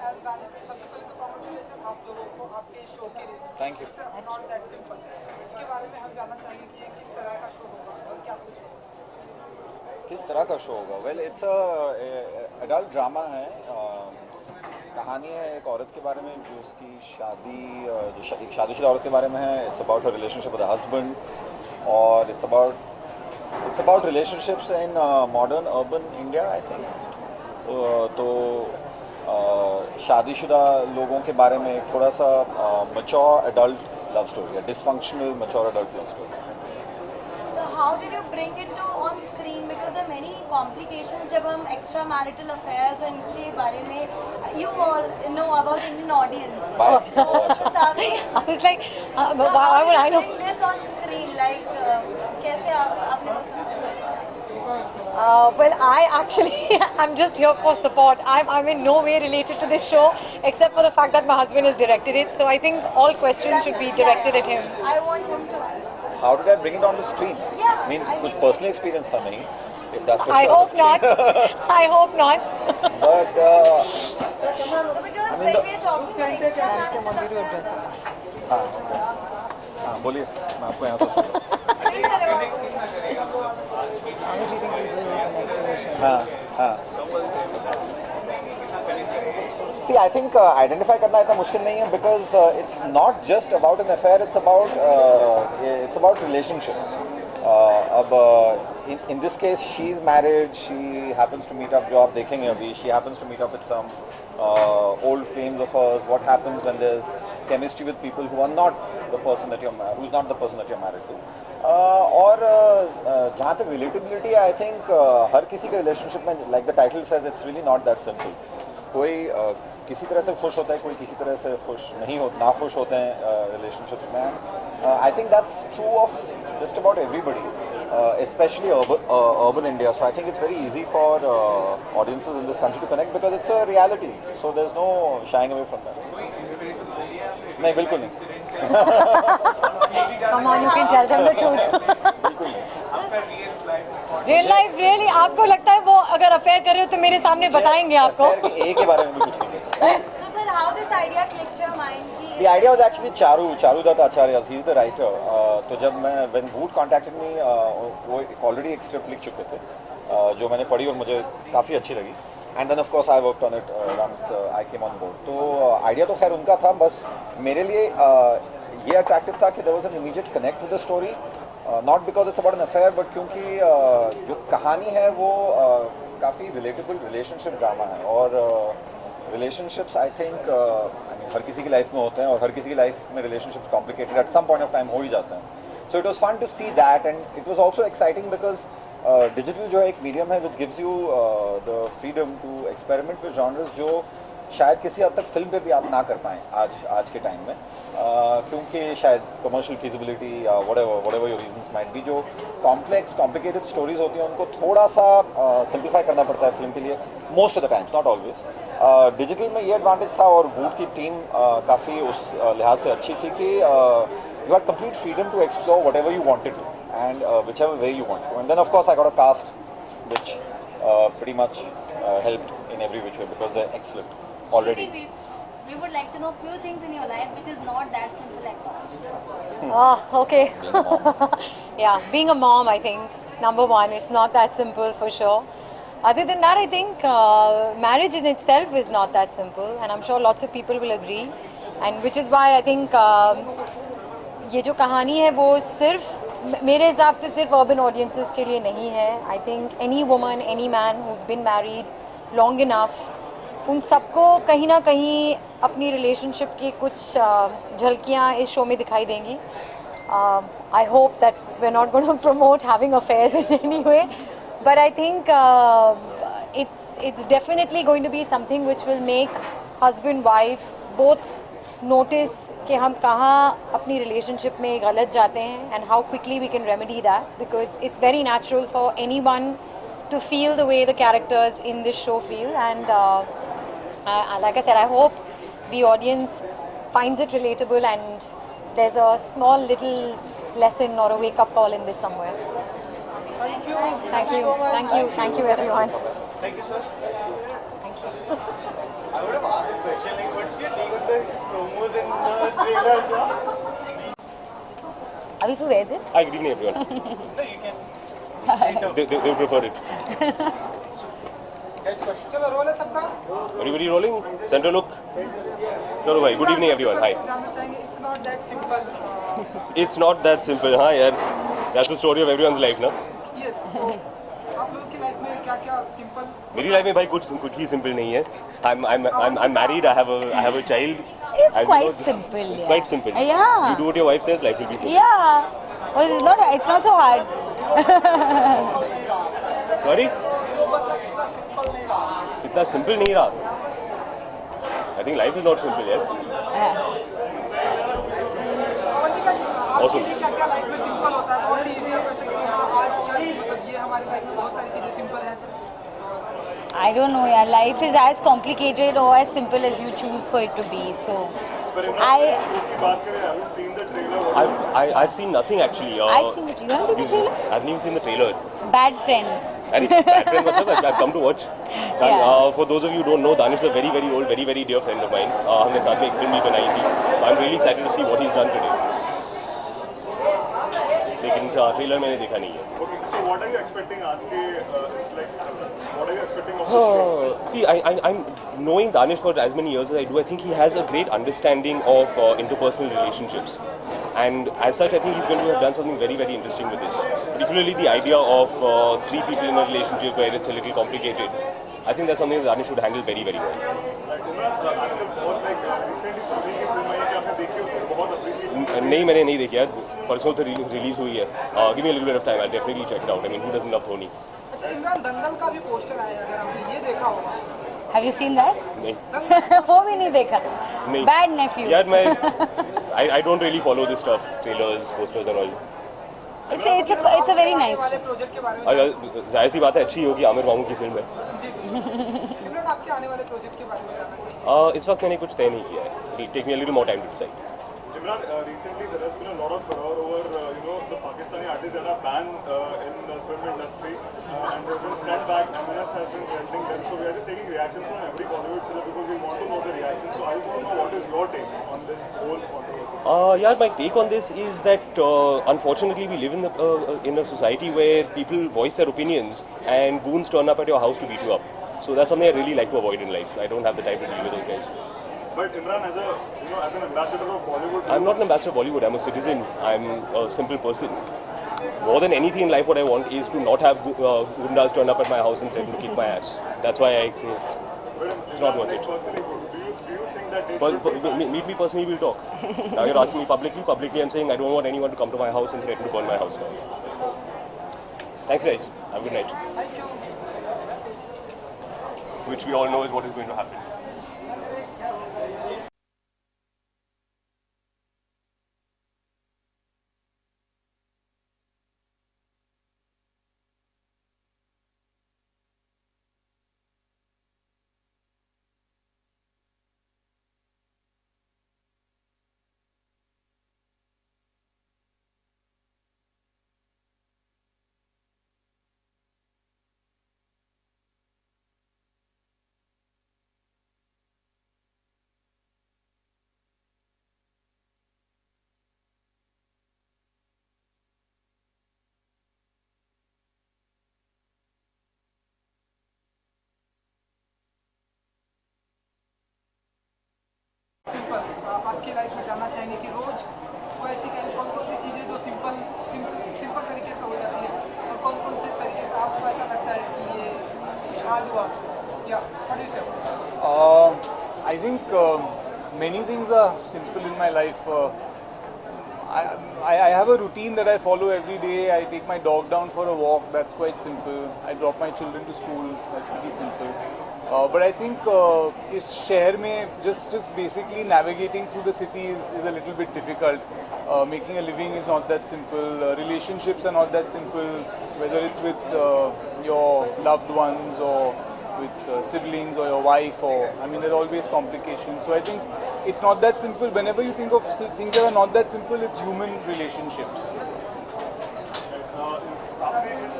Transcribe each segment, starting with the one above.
सबसे पहले तो कॉन्ग्रेचुलेशन आप लोगों को आपके शो के लिए। Thank you. Not that simple. इसके बारे में हम जानना चाहेंगे कि ये किस तरह का शो होगा और क्या कुछ होगा। किस तरह का शो होगा? Well, it's a adult drama है। कहानी है एक औरत के बारे में जो उसकी शादी एक शादीशुदा औरत के बारे में है। It's about her relationship with the husband और it's about relationships in modern urban India I think. तो शादीशुदा लोगों के बारे में थोड़ा सा मैच्योर एडल्ट लव स्टोरी है, dysfunctional mature adult love story. So how did you bring it to on screen? Because there are many complications जब हम extra marital affairs and इनके बारे में you all know about Indian audience. So Sabi, I was like, so why how would did I you know? bring this on screen? Like कैसे आपने वो सब किया? Well, I actually, I'm just here for support. I'm in no way related to this show, except for the fact that my husband has directed it. So I think all questions should be directed at him. I want him to answer. How did I bring it on the screen? Yeah, Means I कुछ mean- personal experience था नहीं. If that's what I you're hope asking. not. I hope not. But So because when we are talking about extra marital affairs, हाँ बोलिए, मैं आपको यहाँ से please sir, हाँ हाँ। See, I think identify करना इतना मुश्किल नहीं है because it's not just about an affair, it's about relationships. अब in this case she's married, she happens to meet up, जो आप देखेंगे अभी, she happens to meet up with some old flames of hers. What happens when there's chemistry with people who's not the person that you're married to. और जहाँ तक relatability है, I think हर किसी के relationship में, like the title says, it's really not that simple. कोई किसी तरह से खुश होता है, कोई किसी तरह से ना खुश होते हैं रिलेशनशिप में. I think that's true of just about everybody, especially urban India. So I think it's very easy for audiences in this country to connect because it's a reality. So there's no shying away from that. नहीं, बिल्कुल नहीं. Come on, you can tell them the truth. बिल्कुल नहीं. Real life, really? आपको लगता है वो अगर अफेयर कर रहे हो तो मेरे सामने बताएंगे आपको? Affair के A के बारे में भी कुछ नहीं कहता. So sir, how this idea clicked to your mind? The idea was actually Charu Dutt Acharya. He's the writer. तो जब when Wood contacted me, वो already एक script लिख चुके थे, जो मैंने पढ़ी और मुझे काफ़ी अच्छी लगी. And then of course I worked on it once I came on board. तो idea तो खैर उनका था, बस मेरे लिए ये attractive था कि there was an immediate connect with the story. Not because it's about an affair, but क्योंकि जो कहानी है वो काफ़ी relatable relationship drama है. और relationships I think हर किसी की लाइफ में होते हैं और हर किसी की लाइफ में relationships complicated at some point of time हो ही जाते हैं. So it was fun to see that, and it was also exciting because digital जो है एक medium है which gives you the freedom to experiment with genres जो शायद किसी हद तक फिल्म पे भी आप ना कर पाएँ आज के टाइम में, क्योंकि शायद कमर्शियल फिजिबिलिटी या whatever your reasons might be, जो complicated stories होती हैं उनको थोड़ा सा simplify करना पड़ता है फिल्म के लिए, most of the times, not always. Digital में ये एडवांटेज था और वुड की टीम काफ़ी उस लिहाज से अच्छी थी कि you had complete freedom to explore whatever you wanted to and whichever way you wanted to. And then of course I got a cast which pretty much helped in every which way because they're excellent already. We would like to know few things in your life which is not that simple at all. Oh, okay. Being a mom. Yeah, being a mom, I think, number one, it's not that simple for sure. Other than that, I think marriage in itself is not that simple, and I'm sure lots of people will agree. And which is why I think ये जो कहानी है वो सिर्फ मेरे हिसाब से सिर्फ urban audiences के लिए नहीं है. I think any woman, any man who's been married long enough, उन सबको कहीं ना कहीं अपनी रिलेशनशिप की कुछ झलकियाँ इस शो में दिखाई देंगी. I hope that we're not going to promote having affairs in any way, but I think it's definitely going to be something which will make husband wife both notice कि हम कहाँ अपनी रिलेशनशिप में गलत जाते हैं and how quickly we can remedy that, because it's very natural for anyone to feel the way the characters in this show feel. And like I said, I hope the audience finds it relatable and there's a small little lesson or a wake-up call in this somewhere. Thank you. Thank you. Thank you everyone. Thank you, sir. Thank you. I would have asked a question. question like what's your take on the promos and the trailers? Are we to wear this? Hi, good evening everyone. No, you can. They would prefer it. चलो role है सबका Everybody rolling? Center look? Chalo bhai, good evening everyone. Hi. जानना चाहेंगे it's not that simple It's not that simple, हाँ यार. That's the story of everyone's life, ना? yes तो आप लोगों की लाइफ में क्या क्या सिंपल मेरी लाइफ में भाई कुछ भी simple नहीं है. I'm married. I have a child. It's As you quite know, simple. It's yeah. quite simple. Yeah. You do what your wife says, life will be simple. Yeah. Well, it's not so hard. Sorry? इतना simple नहीं रहा. I think life is not simple yet. Awesome. क्या क्या life में simple होता है बहुत easy है वैसे कि हाँ आज क्या मतलब ये हमारी लाइफ में बहुत सारी चीजें सिंपल हैं I don't know, yeah. Life is as complicated or as simple as you choose for it to be. So, Have you seen the trailer? I've seen nothing actually. I've seen the trailer. You haven't seen the trailer? I haven't even seen the trailer. It's Bad Friend. And it's bad friend, I've come to watch. Yeah. For those of you who don't know, Danish is a very, very old, very, very dear friend of mine. हमने साथ में एक film भी बनाई थी. So I'm really excited to see what he's done today. लेकिन trailer मैंने देखा नहीं है. Okay, so what are you expecting? What are you expecting of the show? See, I'm knowing Danish for as many years as I do. I think he has a great understanding of interpersonal relationships, and as such, I think he's going to have done something very, very interesting with this. Particularly the idea of three people in a relationship where it's a little complicated. I think that's something that Danish should handle very, very well. आजकल बहुत recently पूरी की film आई है कि आपने देखी उसकी बहुत appreciation. नहीं मैंने नहीं देखी यार. परसों तो रिलीज हुई है. Give me a little bit of time. I'll definitely check it out. I mean, who doesn't love Dhoni? अच्छा इमरान दंगल का भी पोस्टर आया है अगर आपने ये देखा होगा Have you seen that? नहीं. वो भी नहीं देखा. नहीं. Bad Nephew. यार मैं I don't really follow this stuff, trailers, posters and all. It's a very nice. वाले प्रोजेक्ट के बारे में जाहिर सी बात है अच्छी होगी. आमिर मामू की फिल्म है. जी इमरान आपके आने वाले प्रोजेक्ट के बारे में जानना चाहिए इस वक्त मैंने कुछ तय नहीं किया है. It'll take me a little more time to decide. Imran, recently there has been a lot of furore over the Pakistani artists that are banned in the film industry and they've been sent back. MLS has been trending them, so we are just taking reactions from every Bollywood celebrity because we want to know the reactions. So I want to know what is your take on this whole controversy. Yeah, my take on this is that unfortunately we live in a society where people voice their opinions and goons turn up at your house to beat you up. So that's something I really like to avoid in life. I don't have the time to deal with those guys. But Imran, as an ambassador of Bollywood, I'm not an ambassador of Bollywood. I'm a citizen. I'm a simple person. More than anything in life, what I want is to not have gundas turn up at my house and threaten to kick my ass. That's why I say it's not worth it. Personally, do you think that they Meet me personally, we'll talk. Now you're asking me publicly. Publicly, I'm saying I don't want anyone to come to my house and threaten to burn my house down. Thanks, guys. Have a good night. Thank you Which we all know is what is going to happen. Simple आपकी life में जानना चाहेंगे कि रोज वो ऐसी कौन कौन सी चीज़ें जो सिंपल तरीके से हो जाती है और कौन कौन से तरीके से आपको ऐसा लगता है कि ये कुछ हार्ड हुआ या व्हाट डू यू से I think many things are simple in my life. I have a routine that I follow every day. I take my dog down for a walk. That's quite simple. I drop my children to school. That's pretty simple. But I think इस शहर में just basically navigating through the city is a little bit difficult. Making a living is not that simple. Relationships are not that simple. Whether it's with your loved ones or with siblings or your wife, or there's always complications. So I think it's not that simple. Whenever you think of things that are not that simple, it's human relationships. आपने इस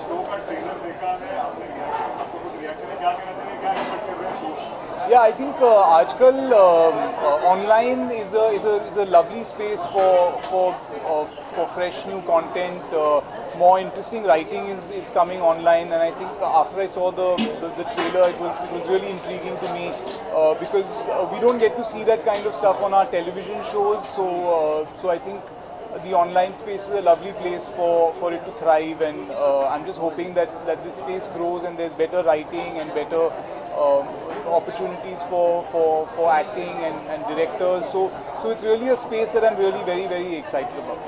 show का trailer देखा है, आपने आपको कुछ reaction है, क्या कहना चाहिए, क्या एक्सपेक्ट कर रहे हैं शो Yeah, I think आजकल online is a lovely space for fresh new content. More interesting writing is coming online, and I think after I saw the trailer, it was really intriguing to me because we don't get to see that kind of stuff on our television shows. So I think the online space is a lovely place for it to thrive, and I'm just hoping that this space grows and there's better writing and better opportunities for acting and directors. So it's really a space that I'm really very, very excited about.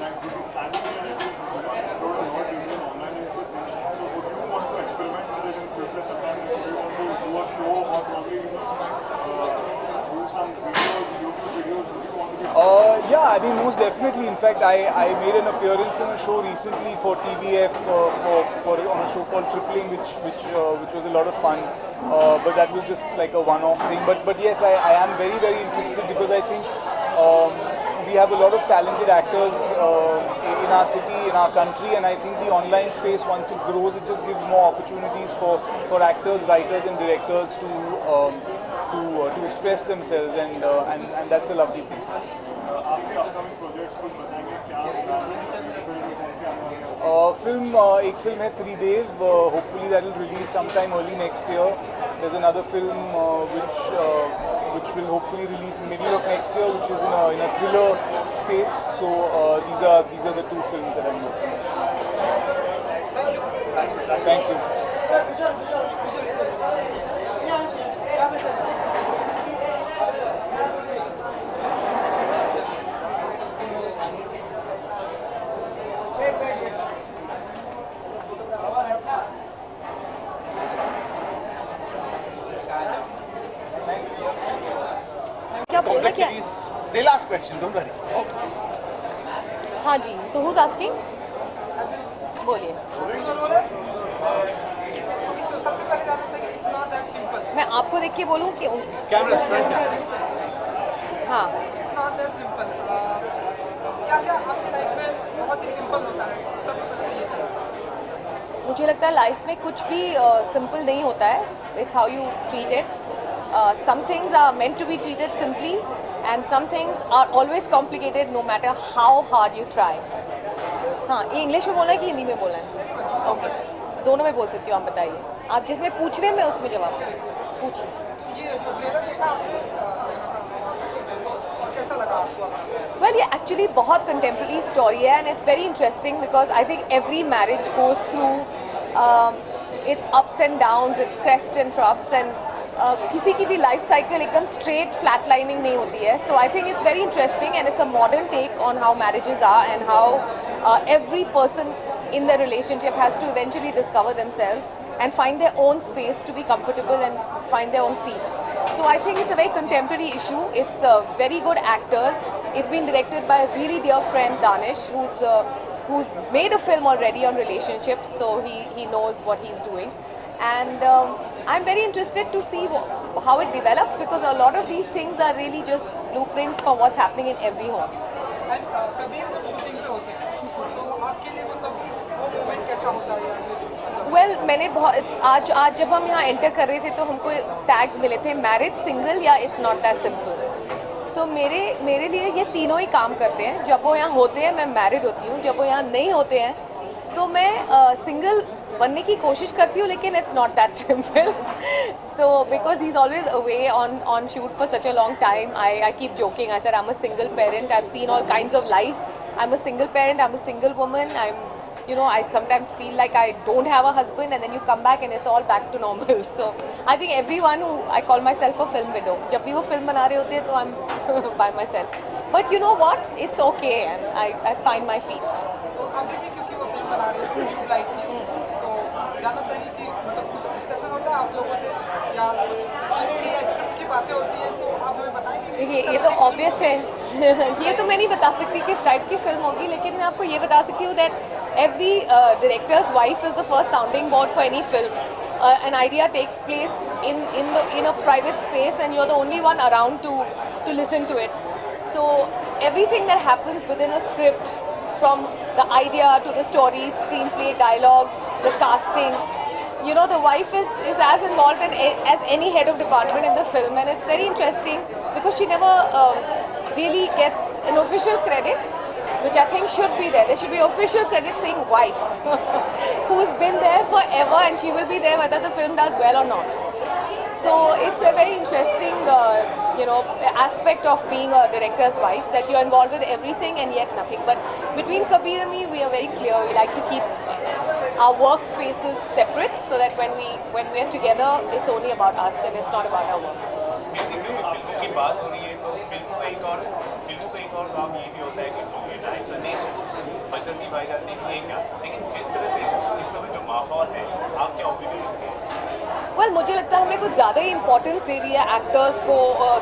Yeah, I mean, most definitely. In fact, I made an appearance in a show recently for TVF on a show called Tripling, which was a lot of fun. But that was just like a one-off thing. But yes, I am very, very interested because I think we have a lot of talented actors in our city, in our country, and I think the online space, once it grows, it just gives more opportunities for actors, writers, and directors to express themselves, and that's a lovely thing. एक film है त्रिदेव, hopefully that will release sometime early next year. There's another film which will hopefully release in middle of next year, which is in a thriller space. So these are the two films that I'm working on. Thank you. Complexities. The last question, don't worry. हाँ जी, so who's asking? बोलिए. सबसे पहले जानना चाहिए it's not that simple. मैं आपको देख के बोलूँ कि Camera straight. हाँ. It's not that simple. क्या आपकी लाइफ में बहुत ही सिंपल होता है? सबसे पहले तो ये जानना चाहिए. मुझे लगता है लाइफ में कुछ भी सिंपल नहीं होता है. It's how you treat it. Some things are meant to be treated simply, and some things are always complicated no matter how hard you try. हाँ, ये इंग्लिश में बोलना है कि हिंदी में बोलना है? ओके, दोनों में बोल सकती हूँ. आप बताइए. आप जिसमें पूछ रहे हैं मैं उसमें जवाब पूछिए. ये जो ट्रेलर देखा आपने कैसा लगा आपको? Well, ये actually बहुत contemporary story है, and it's very interesting because I think every marriage goes through its ups and downs, its crests and troughs, and किसी की भी लाइफ साइकिल एकदम स्ट्रेट फ्लैट लाइनिंग नहीं होती है. So I think it's very interesting and it's a modern take on how marriages are and how every person in the relationship has to eventually discover themselves and find their own space to be comfortable and find their own feet. So I think it's a very contemporary issue. It's very good actors. It's been directed by a really dear friend, Danish, who's made a film already on relationships, so he knows what he's doing. And I'm very interested to see how it develops because a lot of these things are really just blueprints for what's happening in every home. And Kabir जब shooting पे होते हैं तो आपके लिए मतलब वो moment कैसा होता है? Well, मैंने बहुत आज जब हम यहाँ एंटर कर रहे थे तो हमको टैग्स मिले थे मैरिड, सिंगल या इट्स नॉट दैट सिंपल. सो मेरे लिए ये तीनों ही काम करते हैं. जब वो यहाँ होते हैं मैं मैरिड होती हूँ, जब वो यहाँ नहीं होते हैं तो मैं सिंगल बनने की कोशिश करती हूँ, लेकिन इट्स नॉट दैट सिंपल. तो because he is always away on shoot for such a long time. I keep joking. I said I am a single parent. I have seen all kinds of lives. I am a single parent. I am a single woman. I am I sometimes feel like I don't have a husband, and then you come back and it's all back to normal. So I think everyone I call myself a film widow. जब भी वो film बना रहे होते हैं तो I'm by myself. But you know what? It's okay, and I find my feet. तो अभी भी क्योंकि वो फिल्म बना रहे हैं न्यू लाइफ की, तो जानना चाहिए कि मतलब कुछ डिस्कशन होता है आप लोगों से या कुछ की स्क्रिप्ट की बातें होती हैं, तो आप हमें बताएंगे? देखिए ये तो ऑब्वियस है. ये तो मैं नहीं बता सकती किस टाइप की फिल्म होगी, लेकिन मैं आपको ये बता सकती हूँ that every director's wife is the first sounding board for any film. An idea takes place in a private space, and you're the only one around to listen to it. So everything that happens within a script, from the idea to the story, screenplay, dialogues, the casting, you know, the wife is as involved as any head of department in the film, and it's very interesting because she never really gets an official credit, which I think should be there. There should be official credit saying wife, who's been there forever, and she will be there whether the film does well or not. So it's a very interesting, you know, aspect of being a director's wife, that you're involved with everything and yet nothing. But between Kabir and me, we are very clear. We like to keep our workspaces separate, so that when we are together, it's only about us and it's not about our work. Basically फिल्मों की बात हो रही है तो फिल्मों का एक और काम ये भी होता है कि यूनाइट द नेशंस बजरंगी भाईजान ने किए क्या, लेकिन जिस तरह से इस समय जो माहौल है, आप क्या ओपिनियन रखते हैं? वेल मुझे लगता है हमने कुछ ज़्यादा ही इंपॉर्टेंस दे दिया एक्टर्स को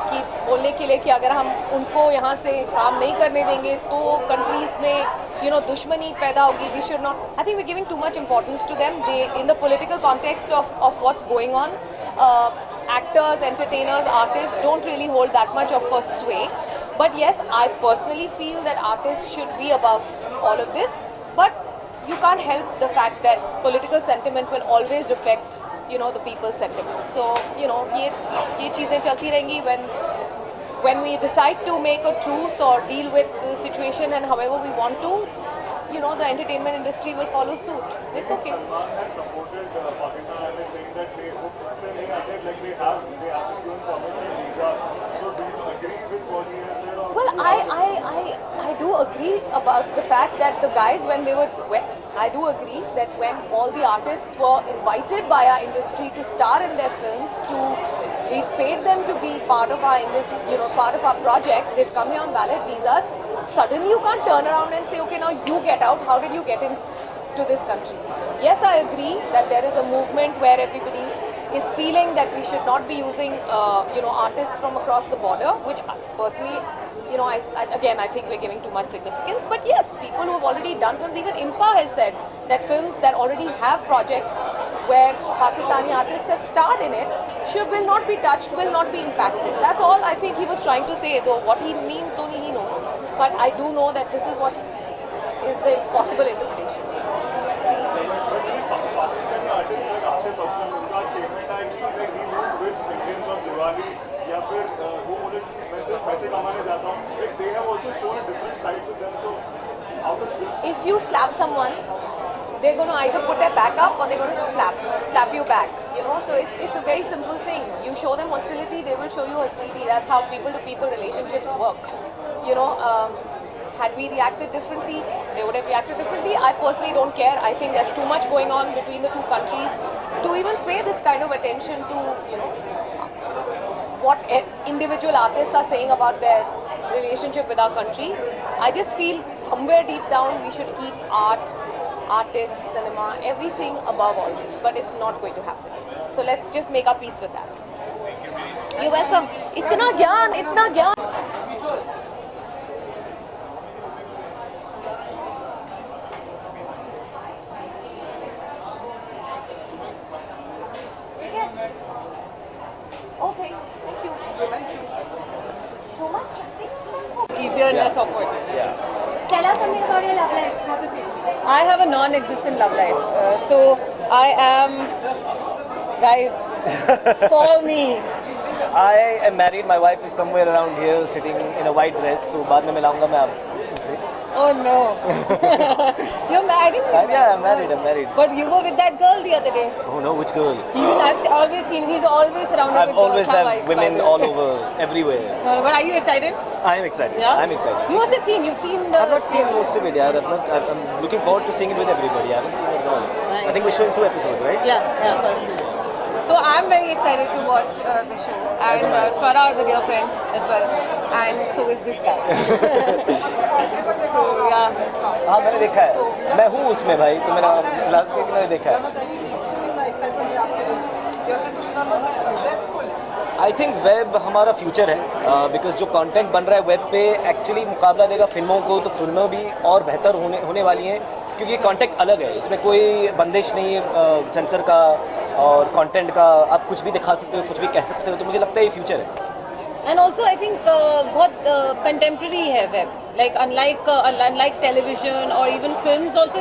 कि बोलने के लिए कि अगर हम उनको यहाँ से काम नहीं करने देंगे तो कंट्रीज़ में you know दुश्मनी पैदा होगी. We should not. I think we're giving too much importance to them. They, in the political context of what's going on, actors, entertainers, artists don't really hold that much of a sway. But yes, I personally feel that artists should be above all of this. But you can't help the fact that political sentiment will always reflect, you know, the people's sentiment. So, you know, ये चीज़ें चलती रहेंगी when we decide to make a truce or deal with the situation and however we want to, you know, the entertainment industry will follow suit. It's okay. Salman has supported Pakistan and is saying that they have given permission visas. So do you agree with what he has said? Well, I do agree about the fact that the guys, I do agree that when all the artists were invited by our industry to star in their films, we've paid them to be part of our industry, you know, part of our projects. They've come here on valid visas. Suddenly you can't turn around and say, okay, now you get out. How did you get into this country? Yes, I agree that there is a movement where everybody is feeling that we should not be using, you know, artists from across the border, which personally, you know, I think we're giving too much significance. But yes, people who have already done films, even Impa has said that films that already have projects where Pakistani artists have starred in it will not be touched, will not be impacted. That's all I think he was trying to say, though what he means only he knows. But I do know that this is what is the possible interpretation. Pakistani artists like Atif Aslam, उनका statement है कि like he won't wish Indians on Diwali या फिर वो बोले कि मैं सिर्फ पैसे कमाने जाता हूँ. Like they have also shown a different side to them. So how does this? If you slap someone, they're going to either put their back up or they're going to slap you back. You know, so it's a very simple thing. You show them hostility, they will show you hostility. That's how people-to-people relationships work. You know, had we reacted differently, they would have reacted differently. I personally don't care. I think there's too much going on between the two countries to even pay this kind of attention to, you know, what individual artists are saying about their relationship with our country. I just feel somewhere deep down we should keep art, artists, cinema, everything above all this. But it's not going to happen. So let's just make our peace with that. You're welcome. Itna gyan. Okay, thank you. So much. Easier and less awkward. Tell us something about your love life. How to feel? I have a non-existent love life. So I am, guys, call me. I am married. My wife is somewhere around here sitting in a white dress. तो बाद में मिलाऊंगा मैं आपसे. Oh no. You're married? Yeah, I'm married. But you were with that girl the other day. Oh no, which girl? I've always seen, he's always surrounded I've with girls. always have women all over, everywhere. But are you excited? I am excited. Yeah? I'm excited. You must have seen, you've seen the... I've not seen most of it, yeah. I'm looking forward to seeing it with everybody. I haven't seen it at all. Nice. I think we're showing 2 episodes, right? Yeah, first two. So I'm very excited to watch the show. And Swara is a dear friend as well. And so is this guy. So yeah. हाँ मैंने देखा है. मैं हूँ उसमें भाई. तो मेरा लास्ट वीक मैंने देखा है. आई थिंक वेब हमारा फ्यूचर है. बिकॉज जो कंटेंट बन रहा है वेब पे एक्चुअली मुकाबला देगा फिल्मों को. तो फिल्में भी और बेहतर होने वाली हैं. क्योंकि ये कंटेंट अलग है. इसमें कोई बंदिश नहीं है सेंसर का और कंटेंट का. आप कुछ भी दिखा सकते हो, कुछ भी कह सकते हो. तो मुझे लगता है ये फ्यूचर है. And also I think बहुत contemporary है web. Like unlike television or even films also,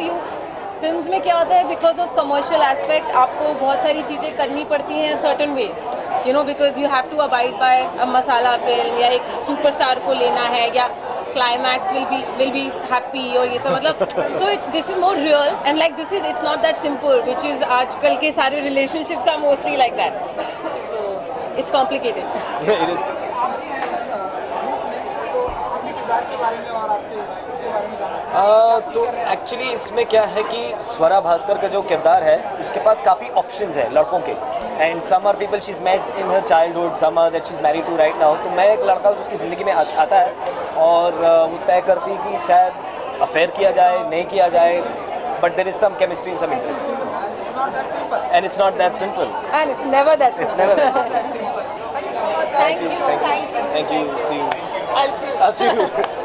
films में क्या होता है, बिकॉज ऑफ कमर्शियल एस्पेक्ट आपको बहुत सारी चीज़ें करनी पड़ती हैं certain way, you know, because you have to abide by a masala film, या एक सुपरस्टार को लेना है, या क्लाइमैक्स विल बी हैप्पी, और ये सब मतलब so this is more real and like this is it's not that simple, which is आजकल के सारे relationships are mostly like that, so it's complicated. आप भी हैं इस ग्रुप में, तो अपने किरदार के बारे में और आपके इसके बारे में जानना चाहिए। तो एक्चुअली इसमें क्या है कि स्वरा भास्कर का जो किरदार है उसके पास काफ़ी ऑप्शंस हैं लड़कों के, and some are people she is met in her childhood, some are that she is married to right now. तो मैं एक लड़का उसकी ज़िंदगी में आता है और वो तय करती है कि शायद अफेयर किया जाए नहीं किया जाए, but there is some chemistry and some interest, and it's not that simple, and it's never that it's never that Thank you so much. Thank you. Thank you, see you, I'll see you. I'll see you.